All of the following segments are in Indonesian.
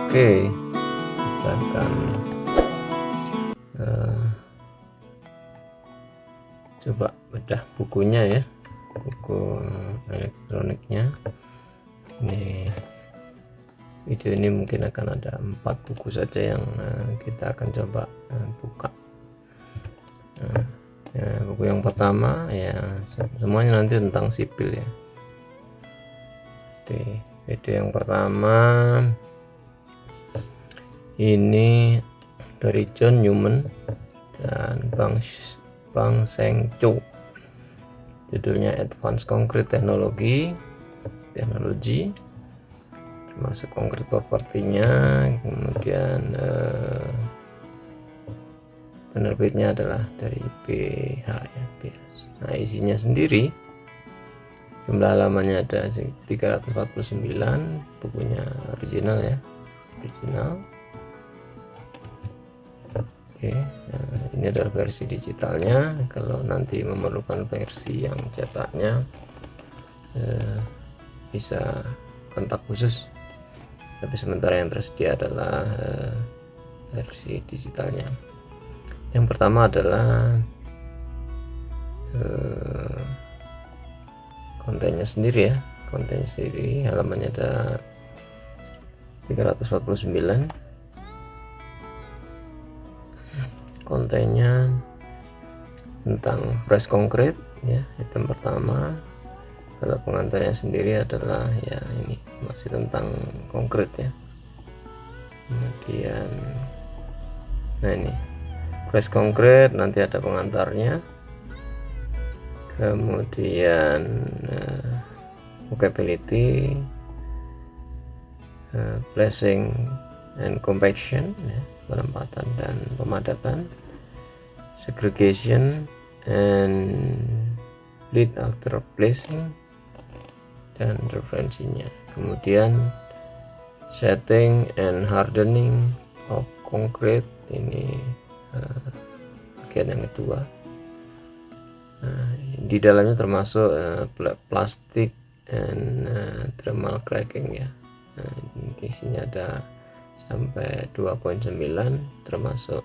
Oke, kita akan coba bedah bukunya ya, buku elektroniknya. Ini video ini mungkin akan ada 4 buku saja yang kita akan coba buka. Buku yang pertama ya, semuanya nanti tentang sipil ya. Video yang pertama ini dari John Newman dan Bang Seng Cho, judulnya Advanced Concrete Technology, termasuk konkret propertinya. Kemudian penerbitnya adalah dari BH ya, BH. Nah, isinya sendiri jumlah halamannya ada 349, bukunya original ya, Oke, nah ini adalah versi digitalnya. Kalau nanti memerlukan versi yang cetaknya bisa kontak khusus, tapi sementara yang tersedia adalah versi digitalnya. Yang pertama adalah kontennya sendiri ya, halamannya ada 349. Kontennya tentang press konkret ya, item pertama. Kalau pengantarnya sendiri adalah ya ini masih tentang konkret ya. Kemudian nah ini press konkret, nanti ada pengantarnya. Kemudian vocabulary, placing and compaction ya, penempatan dan pemadatan, segregation and lead after placing, dan referensinya. Kemudian setting and hardening of concrete, ini bagian yang kedua. Di dalamnya termasuk plastic and thermal cracking ya. Isinya ada sampai 2.9, termasuk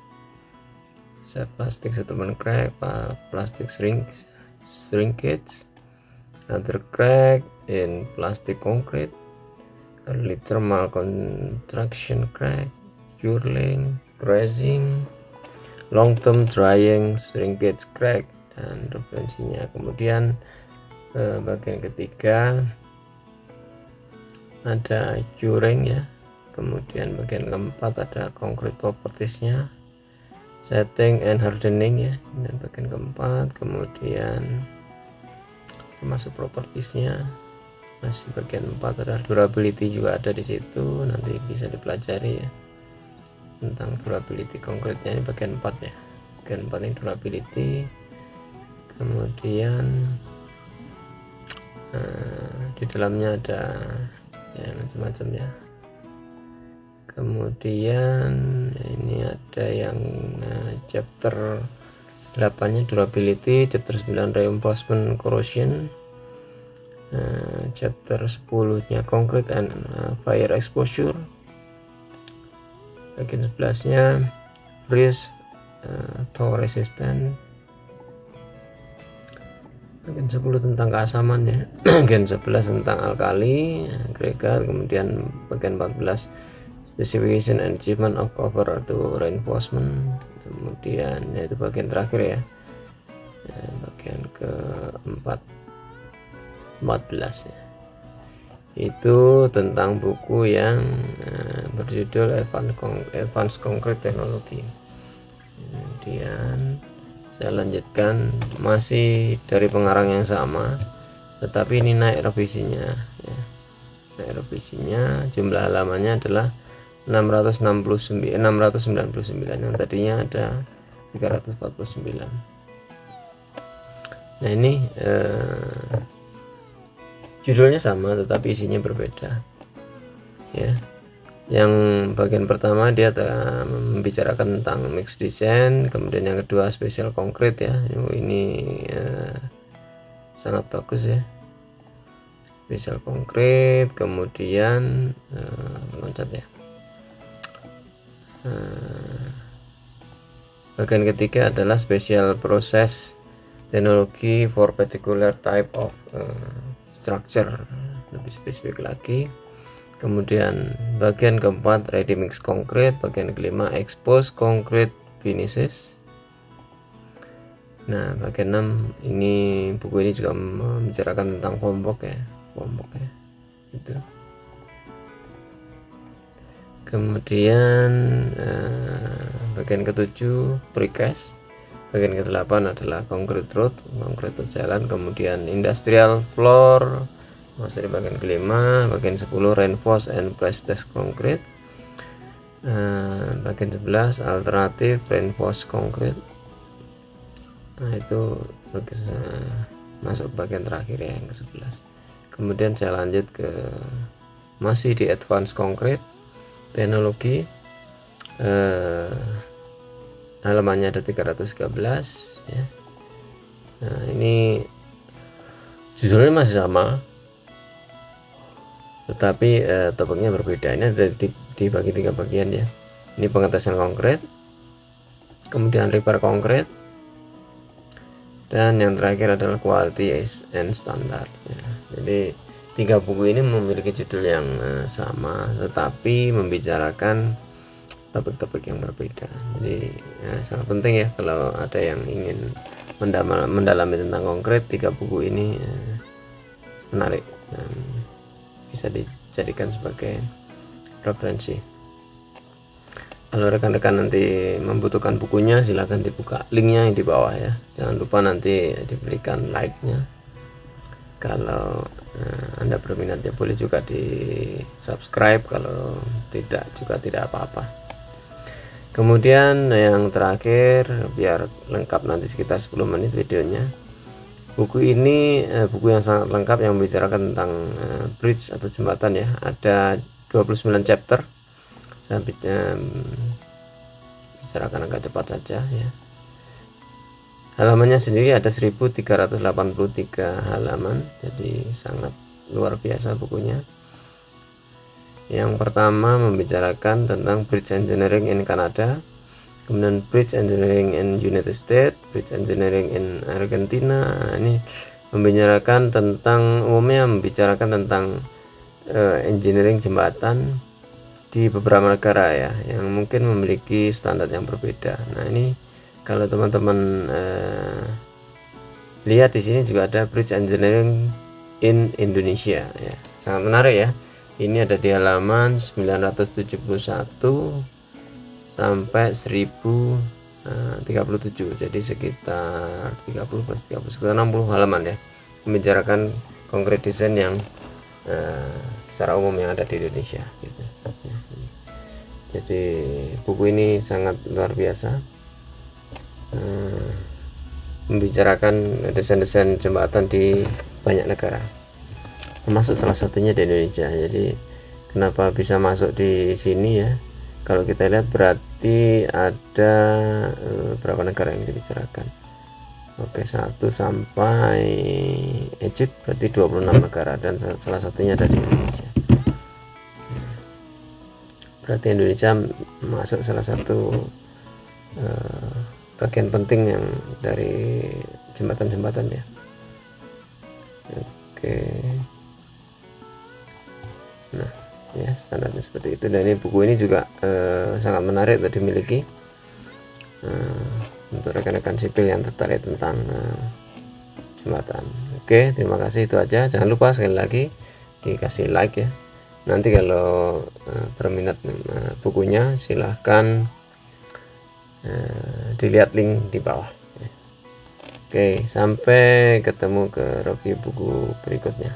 plastic settlement crack, plastic shrinkage, other crack in plastic concrete, early thermal contraction crack, curing, crazing, long term drying, shrinkage crack, dan referensinya. Kemudian bagian ketiga ada curing ya. Kemudian bagian keempat ada concrete propertiesnya, setting and hardening ya, dan bagian keempat. Kemudian termasuk propertiesnya. Masih bagian 4 ada durability, juga ada di situ, nanti bisa dipelajari ya tentang durability konkretnya. Ini bagian 4 ya, bagian 4 ini durability. Kemudian di dalamnya ada ya macam-macam ya. Kemudian ini ada yang chapter 8 nya durability, chapter 9 reinforcement corrosion, chapter 10 nya concrete and fire exposure, bagian 11 nya freeze thaw resistant, bagian 10 tentang keasaman ya, bagian 11 tentang alkali agregat. Kemudian bagian 14 specification and achievement of cover to reinforcement. Kemudian yaitu bagian terakhir ya, bagian keempat 14 ya, itu tentang buku yang berjudul Advanced Concrete Technology. Kemudian saya lanjutkan, masih dari pengarang yang sama, tetapi ini naik revisinya ya. Jumlah halamannya adalah 699, yang tadinya ada 349. Nah ini judulnya sama tetapi isinya berbeda ya. Yang bagian pertama dia membicarakan tentang mix design, kemudian yang kedua special concrete ya. Ini sangat bagus ya, special concrete. Kemudian loncat ya, Bagian ketiga adalah special process technology for particular type of structure, lebih spesifik lagi. Kemudian bagian keempat ready mix concrete, bagian kelima expose concrete finishes. Nah, bagian 6 ini, buku ini juga membicarakan tentang foamwork ya, gitu. Kemudian bagian ketujuh precast, bagian ke-8 adalah concrete road, concrete jalan. Kemudian industrial floor masuk di bagian kelima. Bagian 10 reinforced and precast concrete. Bagian 11 alternative reinforced concrete. Nah, itu masuk bagian terakhir ya, yang ke-11. Kemudian saya lanjut ke masih di advanced concrete teknologi, halamannya ada 313 ya. Nah, ini judulnya masih sama, tetapi topiknya berbeda. Ini ada dibagi 3 bagian ya. Ini pengetesan konkret, kemudian repair konkret, dan yang terakhir adalah quality and standard ya. Jadi 3 buku ini memiliki judul yang sama, tetapi membicarakan topik-topik yang berbeda. Jadi ya, sangat penting ya kalau ada yang ingin mendalami tentang konkret. 3 buku ini menarik dan bisa dijadikan sebagai referensi. Kalau rekan-rekan nanti membutuhkan bukunya, silahkan dibuka linknya yang di bawah ya. Jangan lupa nanti diberikan like-nya. Kalau Anda berminat ya boleh juga di subscribe, kalau tidak juga tidak apa-apa. Kemudian yang terakhir, biar lengkap nanti sekitar 10 menit videonya, buku ini buku yang sangat lengkap yang membicarakan tentang bridge atau jembatan ya. Ada 29 chapter. Saya bicarakan agak cepat saja ya. Halamannya sendiri ada 1383 halaman, jadi sangat luar biasa bukunya. Yang pertama membicarakan tentang bridge engineering in Canada, kemudian bridge engineering in United States, bridge engineering in Argentina. Nah, ini membicarakan tentang, umumnya membicarakan tentang engineering jembatan di beberapa negara ya, yang mungkin memiliki standar yang berbeda. Nah, ini kalau teman-teman lihat di sini juga ada bridge engineering in Indonesia ya. Sangat menarik ya. Ini ada di halaman 971 sampai 1037. Jadi sekitar 30 plus 30 sekitar 60 halaman ya. Membicarakan konkret desain yang secara umum yang ada di Indonesia gitu. Jadi buku ini sangat luar biasa. Membicarakan desain-desain jembatan di banyak negara, termasuk salah satunya di Indonesia. Jadi kenapa bisa masuk di sini ya? Kalau kita lihat berarti ada berapa negara yang dibicarakan. Oke, 1 sampai Egypt, berarti 26 negara, dan salah satunya ada di Indonesia. Berarti Indonesia masuk salah satu bagian penting yang dari jembatan-jembatan ya. Oke. Nah ya, standarnya seperti itu. Dan ini buku ini juga sangat menarik untuk dimiliki untuk rekan-rekan sipil yang tertarik tentang jembatan. Oke, terima kasih, itu aja. Jangan lupa sekali lagi dikasih like ya. Nanti kalau berminat bukunya silahkan dilihat link di bawah. Oke, sampai ketemu ke review buku berikutnya.